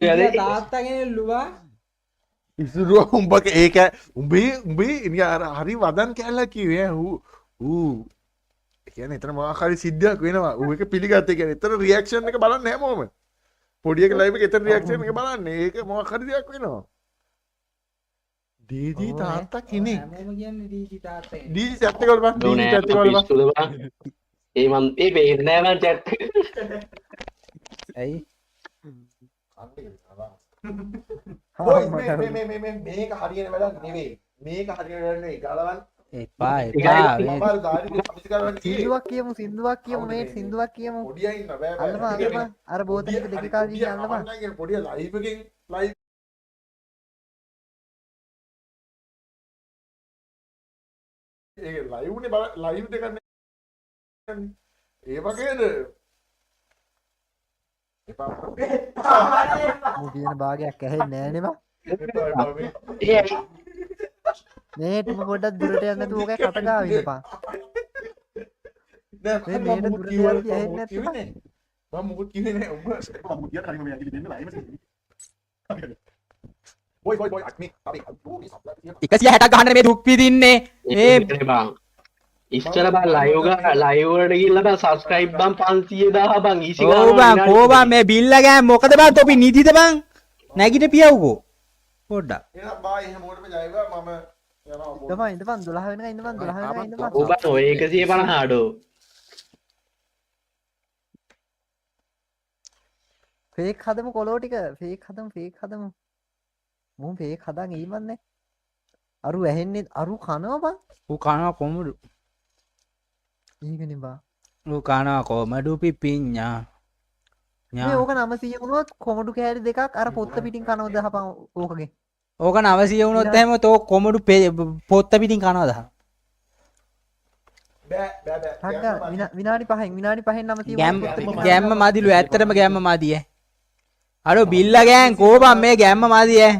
තාත්තගෙන එල්ලුවා ඉසුරුව උඹක ඒක උඹේ ඉනි අර හරි වදන් කැල්ල කිවේ ඌ කියන එතන මොකක් හරි සිද්ධියක් වෙනවා ඌ එක පිළිගත්තේ කියන්නේ එතන රියැක්ෂන් එක බලන්න හැමෝම පොඩි එක ලයිව් එකේ එතන රියැක්ෂන් එක බලන්න ඒක මොකක් හරි දෙයක් වෙනවා දීදී තාත්තා කෙනෙක් හැමෝම කියන්නේ දීදී තාත්තා කෙනෙක්. දීදී chat එක වල බලන්න දීදී chat එක වල බලන්න ඒ මන් ඒ පේන්නේ නැහැ මං chat ඇයි මේක හරියන වැඩක් නෙවෙයි මේක හරියන වැඩක් නෙවෙයි ගලවන්න එපා අමාරු දාඩි කමිස් කරවන්න සින්දුවක් කියමු මේ සින්දුවක් කියමු පොඩියා ඉන්න බෑ අල්ලපන් අර බෝතල් එක දෙක කාලේ ගිහින් අල්ලපන් පොඩියා ලයිව් එකෙන් ලයිව් ඒක ලයිව් නේ ලයිව් දෙක ඒ වගේද මු කියන භාගයක් ඇහෙන්නේ නැහැ නේ මේ ටුම පොඩ්ඩක් දුරට යන්න නැතුව ඕකේ කට ගාව ඉඳපන් මේ මේට දුරට යන්න ඇහෙන්නේ නැත්නම් මම මොකද කිව්වේ නෑ උඹ මම කියන කලින්ම මෙයා කිව්වේ දෙන්න ලයිව් එකේ බොයි අක්මි අපි 160ක් ගහන්න මේ දුක් විඳින්නේ මේ බං ඉස්සර බං ලයිව් වලට ගිහිල්ලා බං සබ්ස්ක්‍රයිබ් බං 500,000 බං ඊසි ඕ බං මේ බිල්ල ගෑ මොකද බං තොපි නිදිද බං නැගිට පියවුකෝ පොඩ්ඩක් එහෙනම් බායි එහෙනම් මොකටද ජයවා මම යනවා ඉඳපන් 12 වෙනකන් ඉඳපන් 12 වෙනකන් ඉඳපන් ඔබ ඔය 150 අඩෝ ෆේක් හදමු කොලෝ ටික ෆේක් හදමු මම ෆේක් හදන් ඊමන්නේ අරු ඇහෙන්නේ අරු කනවා බං ඌ කනවා කොමුඩු ඊගනේ බා ඌ කනවා කොමඩු පිපිඤ්ඤා මේ ඕක 900 වුණොත් කොමඩු කෑලි දෙකක් අර පොත්ත පිටින් කනවද දහපන් ඕකගේ ඕක 900 වුණොත් එහෙම තෝ කොමඩු පොත්ත පිටින් කනවා දහ බෑ විනාඩි 5න් 900 ගැම්ම මදිලු ඇත්තටම ගැම්ම මදි ඈ අර බිල්ල ගෑන් කෝබම් මේ ගැම්ම මදි ඈ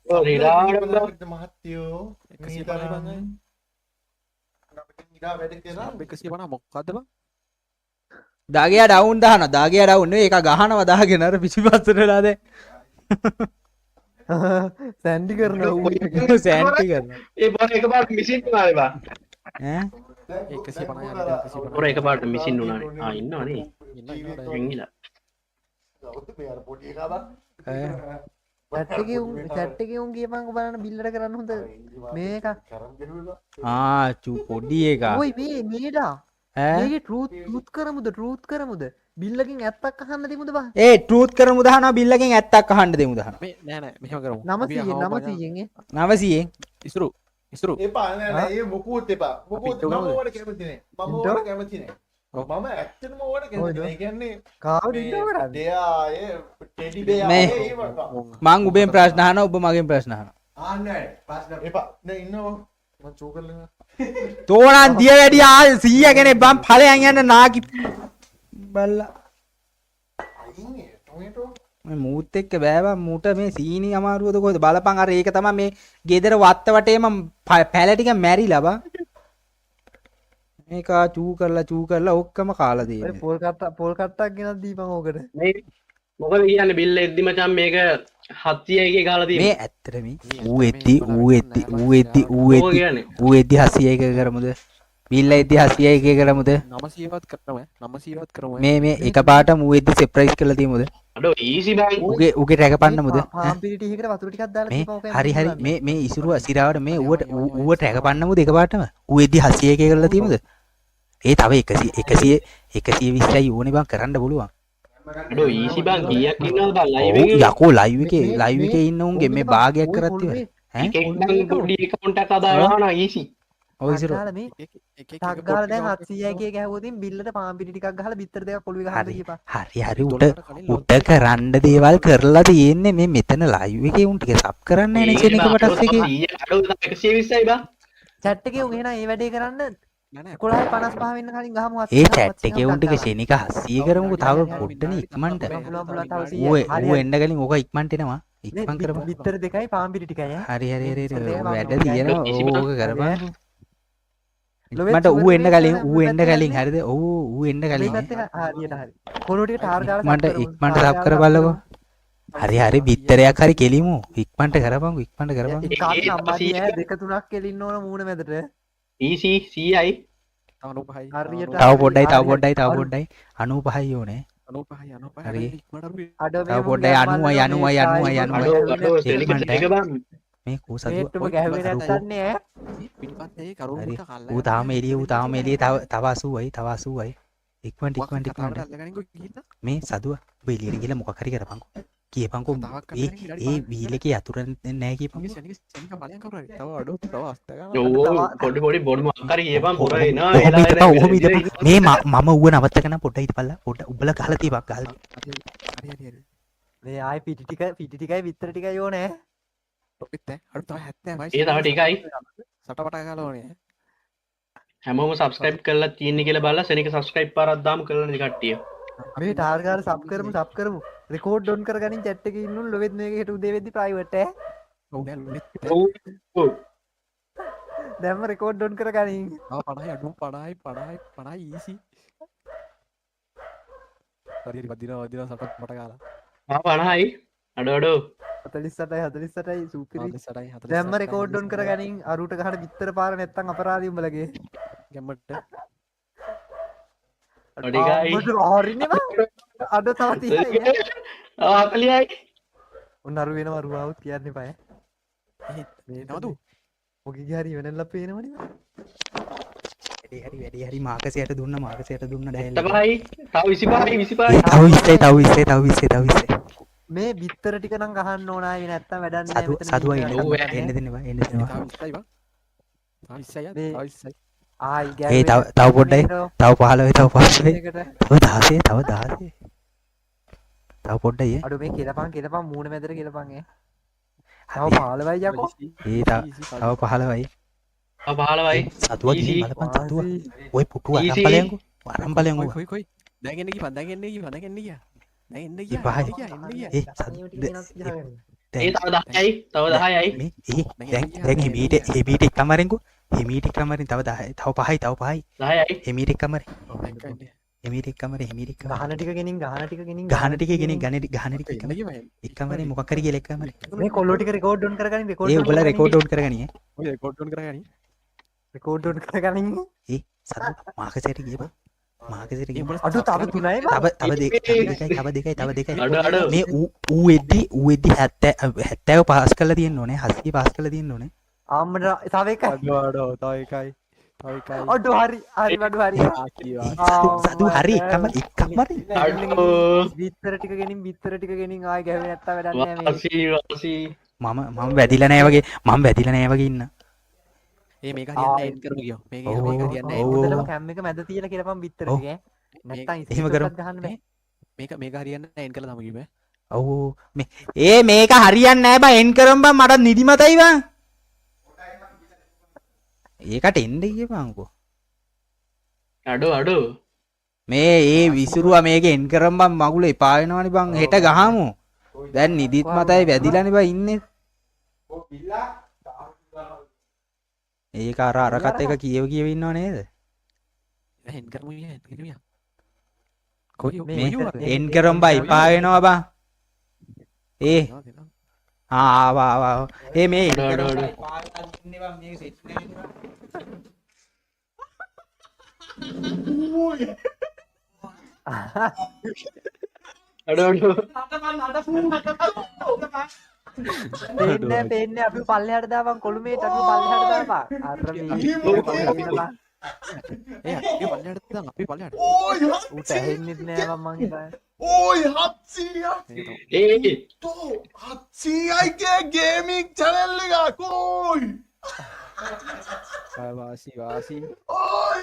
ඔය රිලාඩ මහත්තයෝ මේ තරම් අපිට ඉඩ වැඩ කරා 150 මොකක්ද බං දාගයා ඩවුන් දානවා දාගයා ඩවුන් නෙවෙයි ඒක ගහනවා දාගෙන අර පිටිපස්සටලා දැන් සැන්ඩි කරනවා සෑන්ටි කරනවා ඒ බොර එකපාරට මිසින් වුණානේ බං ඈ 150 බොර එකපාරට මිසින් වුණානේ ඉන්නවනේ එංගිලා මේ අර පොඩි එකා බා චැට් එකේ උන් ගියපන් බලන්න බිල්ලට කරන්න හොඳ මේක කරන් ගෙනුවා පොඩි එකා ඔයි මේඩා ඈ මේකේ ට්‍රූත් කරමුද බිල්ලකින් ඇත්තක් අහන්න දෙමුද බං ඒ ට්‍රූත් කරමු දහනවා බිල්ලකින් ඇත්තක් අහන්න දෙමු දහනවා මේ නෑ මෙහෙම කරමු 900න් 900න් ඉසුරු එපා නෑ ඒ මොකුත් එපා මොකුත් මම ඕවට කැමති නෑ මම ඕවට කැමති නෑ මම ඇත්තටම ඕවට කැමති නෑ කියන්නේ කාවද ඉන්නව කරන්නේ දෙයා ඒ ටෙඩි බෙයා මේ- ඒ වගේ මං උඹෙන් ප්‍රශ්න අහනවා ඔබ මගෙන් ප්‍රශ්න අහනවා ආන්නේ ප්‍රශ්න එපා නෑ ඉන්නවා මම චෝ කරලා තෝරන් දිය වැඩි 100 කෙනෙක් බම් ඵලයන් යන නාකි බල්ලා අයින්නේ ටොමැටෝ මේ මූත් එක්ක බෑ බම් මූට මේ සීනි අමාරුවද කොහෙද බලපන් අර ඒක තමයි මේ ගෙදර වත්ත වටේම පැල ටික මැරිලා බං මේක චූ කරලා ඔක්කොම කාලා ඔය දෙන්නේ පොල් කට්ටක් ගෙනත් දීපන් ඕකට මේ මොකද කියන්නේ බිල්ල එද්දි මචං මේක 700 එකේ ගාලා තියෙනවා මේ ඇත්තට මේ ඌ කියන්නේ එද්දි 81 කරමුද බිල්ල එද්දි 81 කරමුද 900වත් කරමු මේ එකපාරට ඌ එද්දි සර්ප්‍රයිස් කරලා තියමුද අඩෝ ඊසි බං උගේ රැකපන්නමුද පාම් පිටි එකකට වතුර ටිකක් දාලා මේ දීපන් ඕක හරි මේ ඉසුරුව සිරාවට මේ ඌට රැකපන්නමුද එකපාරටම ඌ එද්දි 81 කරලා තියමුද ඒ තව 120යි ඕනේ බං කරන්න පුළුවන් අඩෝ ඊසි බං කීයක් ඉන්නවද බං ලයිව් ඔව් එකේ යකෝ ලයිව් එකේ ඉන්න උන්ගේ මේ භාගයක් කරත් ඉවරයි ඈ එකෙක් බං පොඩි account එකක් හදාගන්නවා නම් ඊසි ඔය ඉසුරුව දාලා මේ ටක් ගාලා දැන් 700 එකේ ගැහුවොතින් බිල්ලට පාම් පිටි ටිකක් ගහලා බිත්තර දෙකක් පොළවේ ගහන්න දීපන් හරි උට කරන්න දේවල් කරලා තියෙන්නේ මේ මෙතන ලයිව් එකේ උන් ටික සබ් කරන්න නේ චෙනික කොටස් එකේ අඩෝ 120යි බං චැට් එකේ උන් එහෙනම් ඒ වැඩේ කරන්න 11:55 වෙන්න කලින් ගහමු ඒ chat එකේ උන් ටික ශෙනික 100 කරමුකෝ තව පොඩ්ඩනේ ඉක්මනට පුළුවන් තව 100 ඌ එන්න කලින් ඕක ඉක්මනට එනවා ඉක්මන් කරමු බිත්තර දෙකයි පාම් පිටි ටිකයි හරි වැඩ තියෙනවා ඕක කරපන් ඉක්මනට ඌ එන්න කලින් හරිද ඌ එන්න කලින් හරියට හරි කොළො ටික ටාර් ගාලා ඉක්මනට සබ් කරපල්ලකෝ හරි හරි බිත්තරයක් හරි කෙලිමු ඉක්මනට කරපන් ඉක්මනට කරපන් එක කාට අම්මාදී ඈ දෙක තුනක් කෙලින්න ඕන මූණ මැදට EC CI අනුපහයි හරියට තව පොඩ්ඩයි තව පොඩ්ඩයි තව පොඩ්ඩයි 95යි ඕනේ අනුපහයි අනුපහයි හරි. ඉක්මනට අරුයි අඩ තව පොඩ්ඩයි 90යි 90යි 90යි 90යි අඩෝ සෙලික ඉක්මනට. දෙක බං මේ කෝ සදුව මේට්ටුම ගැහුවේ නැත්තන්නේ ඈ පිටිපස්සේ හරි කරුණට කල්ලා ඌ තාම එළිය ඌ තාම එළිය තව 80යි තව 80යි ඉක්මනට ඉක්මනට ඉක්මනට අල්ලගනින්කෝ ගිහින් මේ සදුව ඔබ එළියට ගිහලා මොකක් හරි කරපන්කෝ කියපන්කෝ තවක් ඒ කරගෙන ඉඩ ඒ බලන්න. වීලකේ යතුරු නැහැ කියපන්කෝ සෙනික බලයන් කවුරු හරි තව අඩෝ තව අස්තගා යෝ පොඩි පොඩි බොඩි මොකක් හරි කියපන් පුරා එනවා ඔහොම එලා හිටපන් ඔහොම හිටපන් මේ මම ඌව නවත්තගෙන පොඩ්ඩයි හිටපල්ලා පොඩ්ඩ උඹලා ගහලා තියපන් ගහලා හරි හරි හරි මේ ආයි පිටි ටිකයි විතර ටිකයි ඕනේ ඔපිත් අඩු තව 70යි ඒ තව ටිකයි සටපට ගාලා ඕනේ හැමෝම සබස්ක්‍රයිබ් කරලා තියෙන්නේ කියලා බලලා සෙනික සබස්ක්‍රයිබ් පාරක් දාමු කරලා නේ කට්ටිය මේ ටාර්ගාර සබ් කරමු රෙකෝඩ් ඩොන් කරගනින් chat එකේ ඉන්නුන් ලොවෙත් මේක හෙට උදේ වෙද්දි ප්‍රයිවට් ඈ ඔව් දැන් ලුණෙත් ඔව් ඔව් දැම්ම රෙකෝඩ් ඩොන් කරගනින් තව 50යි අඩු 50යි ඊසි හරි හරි වදිනවා සටපට ගාලා ආ 50යි අඩෝ 48යි සූපිරි 48යි දැම්ම රෙකෝඩ් ඩොන් කරගනින් අරුට ගහන විතර පාර නැත්තම් අපරාධي උඹලගේ ගැම්මට අඩිගයි හරිනේ බං අඩ තව 30යි ඈ. ආ 40යි උන් අරු වෙනවා රුවාවුත් කියන්න එපා ඈ. නවතු ඔගිගේ හරි වෙනල්ලා පේනවනේ බං. වැඩි හරි මාකසයට දුන්න ඩැහැල්ල තවයි තව 25යි 25යි තව 20යි මේ බිත්තර ටික නම් ගහන්න ඕන ආයේ නැත්තම් වැඩක් නෑ මෙතන. සදුවයි ඔව් ඈ. එන්න දෙන්නවා එන්න දෙන්නවා තව 20යි බං තව 20යි මේ- තව 20යි ආයි ඒ තව පොඩ්ඩයි තව 15යි තව 15යි එකට. තව 16යි තව 16යි තව පොඩ්ඩයි අඩු මේ කෙලපන් මූණ මැදට කෙලපන් ඈ. තව හරි. 15යි යකෝ. ඒ තව 15යි තව 15යි සතුව ගිහින් Easy. බලපන් සතුව ඔය පුටු Easy. අරන් බලයන්කෝ කොයි දැන් එන්න ගියා දැන් එන්න ගියා දැන් එන්න ගියා ඉපහයි. එන්න ගියා ඒ තනියම ටික වෙනස් ගහගන්න. ඒ තව 10යි තව 10යි මේ දැන් හෙමීට එක්කමරෙන්කෝ හෙමීට එක්කමරෙන් තව 10යි තව 5යි තව 5යි 10යි හෙමීට එක්කමරෙන් ඔව් දැන් එන්න හෙමීට එක්කමරෙන් හෙමීට එක්කමරෙන් ගහන ටික ගෙනින් ගහන ටික ගෙනින් ගහන ටික එක්කමරෙන් ගියා එක්කමරෙන් මොකක් හරි කියලා එක්කමරෙන් මේ කොල්ලෝ ටික රෙකෝඩ් ඩවුන් කරගනින් ඒ උඹලා රෙකෝඩ් ඩවුන් කරගනියේ ඔය රෙකෝඩ් ඩවුන් කරගනි රෙකෝඩ් ඩවුන් කරගනින්. ඒ සතු මාකසයට ගියපන් මාකසයට ගියපන් අඩු තව 3යි බං. තව දෙකයි අඩු මේ ඌ එද්දි 70 පාස් කරලා තියෙන්න ඕනේ 80 පාස් කරලා තියෙන්න ඕනේ ආම්මට තව එකයි. අඩෝ තව එකයි අඩු හරි අඩු හරි. සතු හරි එක්කමරෙන් අඩෝ බිත්තර ටික ගෙනින් ආයි ගැහුවේ නැත්තම් වැඩක් නෑ මේ. වාසී මම වැදිලා නෑ වගේ ඉන්න ඒ මේක හරියන්නේ එන්ඩ් කරමු ගියෝ මේක හරියන්නේ ඔව්. හොඳටම කැම් එක මැද තියලා කියලාපන් බිත්තර ඔව්. ටික ඈ. නැත්තම් එහෙම ඉස්සරහට කරමු. ගහන්න බෑ. මේක හරියන්නේ එන්ඩ් කරලා තමයි කිව්වේ ඔව් මේක හරියන්නේ නෑ බං එන් කරම් බං මට නිදිමතයි බං ඒකට එන්න කියපන්කෝ අඩෝ මේ ඒ විසිරුවා මේක එන් කරම් බං මගුල එපා වෙනවනේ බං හෙට ගහමු දැන් නිදිත් මතයි වැදිලානේ බං ඉන්නේ ඒක අරකට එක කියව ඉන්නව නේද එන්ඩ් කරමු ගියා කොයි මේ එන් කරම් බං එපා වෙනවා බං ඒ ආවා ඒ මේ එන් කරම් බං එපා වෙනවා ඉන්නේ බං මේක සෙට් අඩෝ පේන්නේ අපි පල්ලෙහාට දාපන් කොළුමේට අපි පල්ලෙහාට දාපන්. අර මේ ඒ පල්ලෙහාට දාන්න අපි පල්ලෙහාට ඌට ඇහෙන්නෙත් නෑ මං හිතන්නේ. Oi, Hatsia! A To Hatsia के गेमिंग चैनल लगा कोई වාසි ओए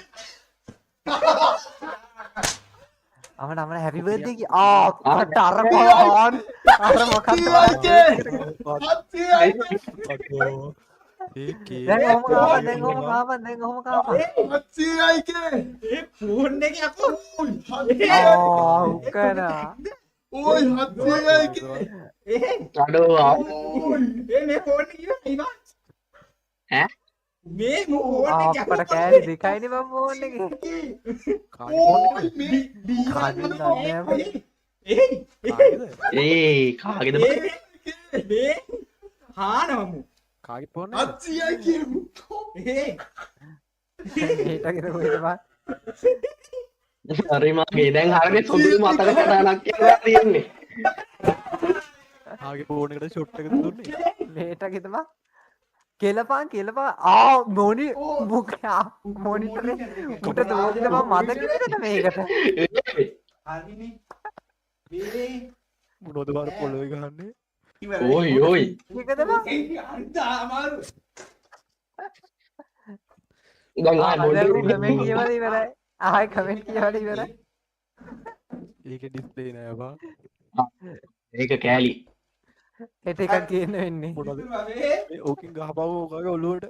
අමන හැපි බර්ත්ඩේ කි අට අර මොකක්ද Hatsia के Hatsia ඒකේ දැන් ඔහම කාපන් Hatsia के ෆෝන් එක යකෝ උකනා ओए Hatsia के අඩෝ මේ ෆෝන් එක ඉවයි බං ඈ මේ ෆෝන් එක අපට කෑලි දෙකයිනේ මම ෆෝන් එකේ කාඩ් ෆෝන් ओए කාඩ් නෑ ඒ කාගෙද කාගේ ෆෝන් එක? අච්චියයි කියමු ඒටගෙන කොහෙදවා හරිමගේ දැන් හරි සොඳුරු මතක සටහනක් කියලා තියෙන්නේ කාගේ ෆෝන් එකට ෂොට් එක දුන්නේ? ලේටගෙතවා කෙලපාන් කෙලපා මොනි මුකයා මොනිටරේ උට දෝදවා මතකද මේකට මොනවද බාර පොළොවේ ගහන්නේ? ඕයි ඕයි එකදවා දැන් ආයෙ මොඩල් කමෙන්ට් කියවල ඉවරයි ආයි කමෙන්ට් කියවල ඉවරයි ඒක ඩිස්ප්ලේ නෑ බා. ඒක කෑලි හෙට එකක් කියන්න වෙන්නේ මොනවද? මේ ඕකෙන් ගහපුව ඔකගේ ඔළුවට.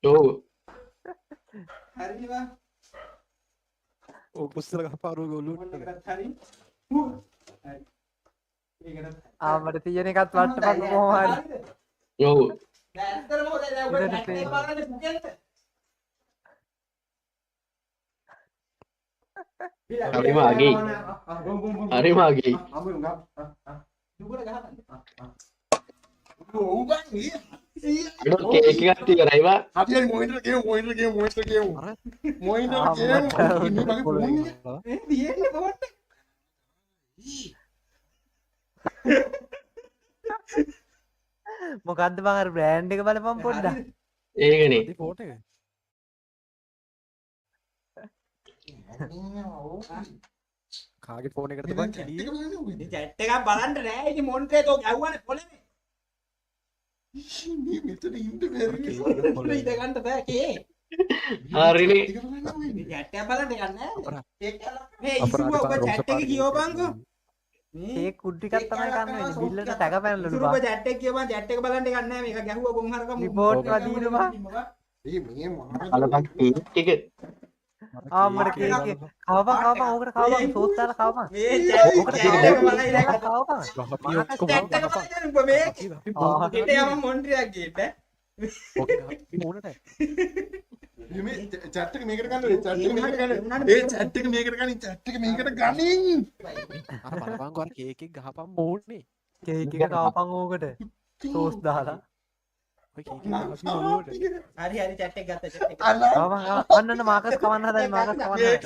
ඔව් ඕක පුස්සල ගහපාරු ඔළුවට. ආමට තියෙන එකත් වට්ටපක් කොහොම හරි ඔව් හරිමගේ හරිමගේ කේක් එකක් තියරයිවා හරියට මොනිටර් කියමු මොනිටර් කියමු ඉන්නේ මගේ ෆෝන් එක මොකක්ද බං අර බ්‍රෑන්ඩ් එක බලපන් පොඩ්ඩක් ඒකනේ ෆෝන් එක. කාගේ ෆෝන් එකටද බං කෙලියේ? චැට් එකක් බලන්න නෑ ඉතින් මොන්ටරේ තෝ ගැව්වනේ පොළවේ මේ මෙතන ඉන්න බැරි ඉඳ ගන්න බෑ කේ හරිනේ චැට් එක බලන්න ගන්න නෑ ඒක මේ අපරාධ ඉසුව ඔබ කාරක චැට් එක කියවපන්කෝ ඒ කුඩ්ඩිකක් තමයි ගන්න වෙන්නේ බිල්ලට ටැග පැනලලු ඉසුව ඔබ බං චැට් එක කියවපන් චැට් එක බලන්න ගන්න නෑ මේක ගැහුවා බොන් හරකම රිපෝට් වදීනු බං මේ මොනවද බලපන් ටික ආමට කේක් කවපන් ඕකට කවපන් සෝස් දාලා කවපන් මේ චැට් එක බලයි දැන් කවපන් ගහපිය ඔක්කොම චැට් එක බලන්න ඔබ මේ ඊට යම මොන්ට්‍රියක් ගේට මොනට? මේ chat එක මේකට ගන්න chat එක මේකට ගන්න ඒ chat එක මේකට ගන්න chat එක මේකට ගනින් අර බලපං ගොර කේක් එක ගහපන් මොන්නේ. කේක් එක කවපන් ඕකට සෝස් දාලා ඔය කේක් එක ගහපන් ඔළුවට. හරි හරි චැට් එක ගත්තා චැට් එක කවපන් අන්න මාකස් කවන්න හදයි මාකස් කවන්න හදයි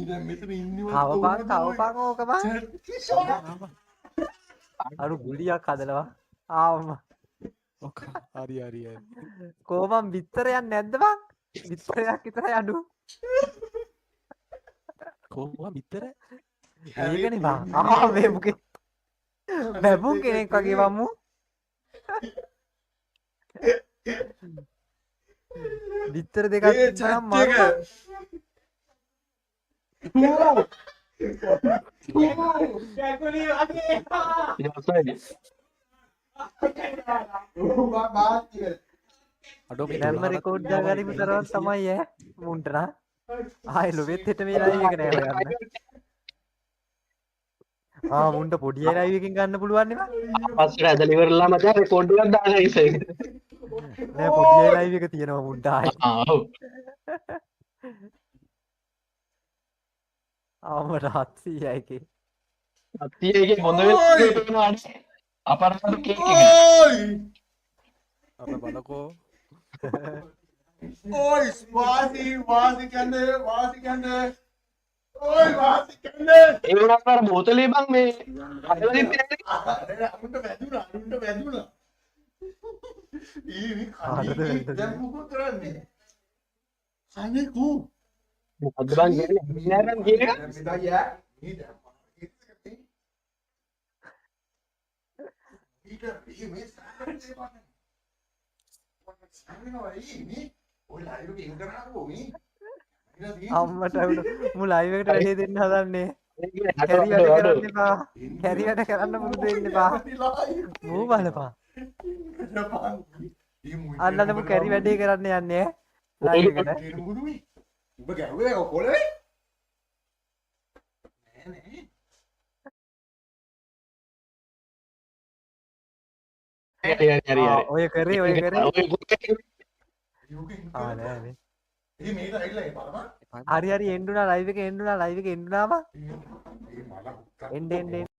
දැන් මෙතන ඉන්නවා කවපන් ඕක බං අරු ගුලියක් හදලවා ආවම ඔක හරි හරි හරි. කෝමම් බිත්තරයක් නැද්ද බං බිත්තරයක් විතරයි අඩු කොහොම විතර? ඒකනේ බං මේ මුකේ බැබුම් කෙනෙක් වගේ වම්මු බිත්තර දෙකක් ඒ තිබ්බනම් chat එක කැකුලි වගේ ඉතින් අඩෝ මේ දැම්ම රෙකෝඩ් දාගරිම තරවත් තමයි ඈ මුන්ටනා ආයි ලොවෙත් හෙට මේ ලයිව් එක නෑ හොයන්න මුන්ට පොඩි ලයිව් එකකින් ගන්න පුළුවන් නේ පස්සට ඇදලා ඉවරලා මචං රෙකෝඩ් එකක් දාලා ඉතින් නෑ පොඩි ලයිව් එක තියෙනවා මුන්ට ආයි ඔව් ආමට 700යි එකේ අත්තියේගේ හොඳ වෙනවා අපරාධ කේක් එක ඕයි අර බලකෝ. ඕයි වාසි කන්නේ ඕයි වාසි කන්නේ ඒ වුණාට අර බෝතලේ බං මේ අදලා තිබ්බේ අරුන්ට වැදුනා ඊ ආරද වැදුනා. දැන් මොකද කරන්නේ කන්නේ කෝ මොකද්ද බං කියන්නේ මිනාරම් කියන එක අම්මට මු ලයිව් එකට වැඩේ දෙන්න හදන්නේ කැරි වැඩ කරන්න එපා කැරි වැඩ කරන්න පුරුදු වෙන්න එපා මූ බලපන් අන්නද මු කැරි වැඩේ කරන්න යන්නේ ලයිව් එකට උඹ ගැහුවේ කොළවේ නෑ හරි ඔය කරේ නෑ නෑ ඒ මේක ඇවිල්ලා ඒ බලපන්. හරි හරි එන්ඩුනා ලයිව් එක එන්ඩුනා ලයිව් එක එන්ඩුනාම ඒ මල එන්න එන්න